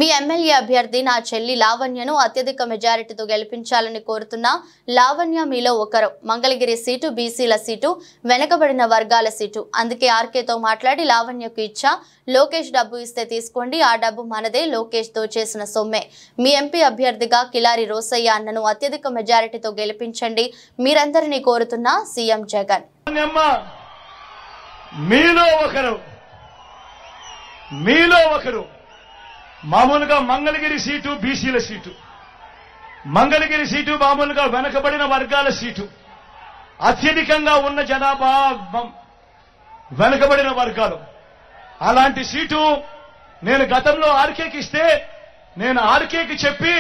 మీ MLA అభ్యర్థి నా చెల్లి లావణ్యను అత్యధిక మెజారిటీతో గెలిపించాలని కోరుతున్న లావణ్య మీలో ఒకరు. మంగళగిరి సీటు బీసీల సీటు, వెనకబడిన వర్గాల సీటు. అందుకే ఆర్కేతో మాట్లాడి లావణ్యకు ఇచ్చా. లోకేష్ డబ్బు ఇస్తే తీసుకోండి, ఆ డబ్బు మనదే, లోకేష్ దోచేసిన సొమ్మే. మీ ఎంపీ అభ్యర్థిగా కిలారి రోసయ్య అన్నను అత్యధిక మెజారిటీతో గెలిపించండి మీరందరినీ కోరుతున్న సీఎం జగన్. మీలో ఒకరు మామూలుగా మంగళగిరి సీటు బీసీల సీటు, మంగళగిరి సీటు మామూలుగా వెనకబడిన వర్గాల సీటు, అత్యధికంగా ఉన్న జనాభా వెనకబడిన వర్గాలు. అలాంటి సీటు నేను గతంలో ఆర్కేకి ఇస్తే నేను ఆర్కేకి చెప్పి,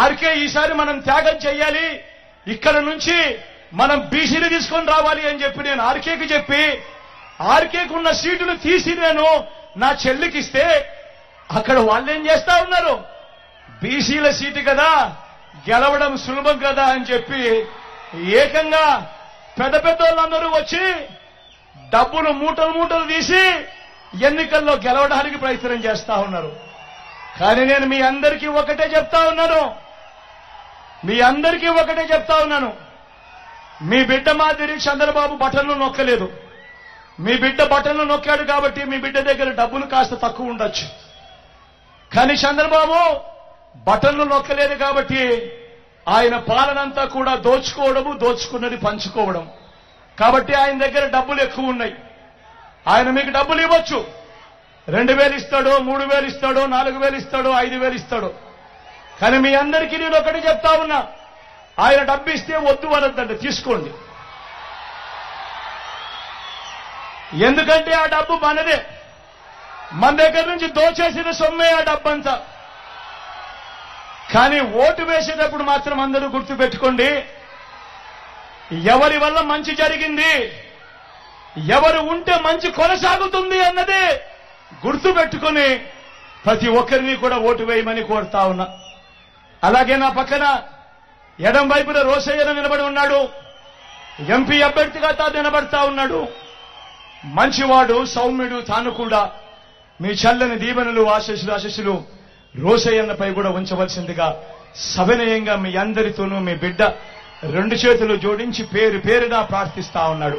ఆర్కే ఈసారి మనం త్యాగం చెయ్యాలి, ఇక్కడ నుంచి మనం బీసీని తీసుకొని రావాలి అని చెప్పి నేను ఆర్కేకి చెప్పి, ఆర్కేకి ఉన్న సీటును తీసి నేను నా చెల్లికి ఇస్తే అక్కడ వాళ్ళేం చేస్తా ఉన్నారు, బీసీల సీటు కదా గెలవడం సులభం కదా అని చెప్పి ఏకంగా పెద్ద పెద్ద వాళ్ళందరూ వచ్చి డబ్బులు మూటలు మూటలు తీసి ఎన్నికల్లో గెలవడానికి ప్రయత్నం చేస్తా ఉన్నారు. కానీ నేను మీ అందరికీ ఒకటే చెప్తా ఉన్నాను, మీ బిడ్డ మాదిరి చంద్రబాబు బటన్లు నొక్కలేదు. మీ బిడ్డ బటన్లు నొక్కాడు కాబట్టి మీ బిడ్డ దగ్గర డబ్బులు కాస్త తక్కువ ఉండొచ్చు. కానీ చంద్రబాబు బటన్లు నొక్కలేదు కాబట్టి ఆయన పాలనంతా కూడా దోచుకోవడము, దోచుకున్నది పంచుకోవడం. కాబట్టి ఆయన దగ్గర డబ్బులు ఎక్కువ ఉన్నాయి. ఆయన మీకు డబ్బులు ఇవ్వచ్చు, 2000 ఇస్తాడో, 3000 ఇస్తాడో, 4000 ఇస్తాడో, 5000 ఇస్తాడో. కానీ మీ అందరికీ నేను ఒకటి చెప్తా ఉన్నా, ఆయన డబ్బు ఇస్తే వద్దు అనొద్దండి, తీసుకోండి. ఎందుకంటే ఆ డబ్బు మనదే, మన దగ్గర నుంచి దోచేసిన సొమ్మే ఆ డబ్బంతా. కానీ ఓటు వేసేటప్పుడు మాత్రం అందరూ గుర్తు పెట్టుకోండి, ఎవరి వల్ల మంచి జరిగింది, ఎవరు ఉంటే మంచి కొనసాగుతుంది అన్నది గుర్తు పెట్టుకుని ప్రతి ఒక్కరిని కూడా ఓటు వేయమని కోరుతా ఉన్నా. అలాగే నా పక్కన ఎడం వైపున రోసయ్యను నిలబడి ఉన్నాడు, ఎంపీ అభ్యర్థిగా తాను నిలబడతా ఉన్నాడు. మంచివాడు, సౌమ్యుడు. తాను కూడా మీ చల్లని దీవెనలు, ఆశీస్సులు రోసయ్యన్నపై కూడా ఉంచవలసిందిగా సవినయంగా మీ అందరితోనూ మీ బిడ్డ 2 చేతులు జోడించి పేరు పేరుగా ప్రార్థిస్తా ఉన్నాడు.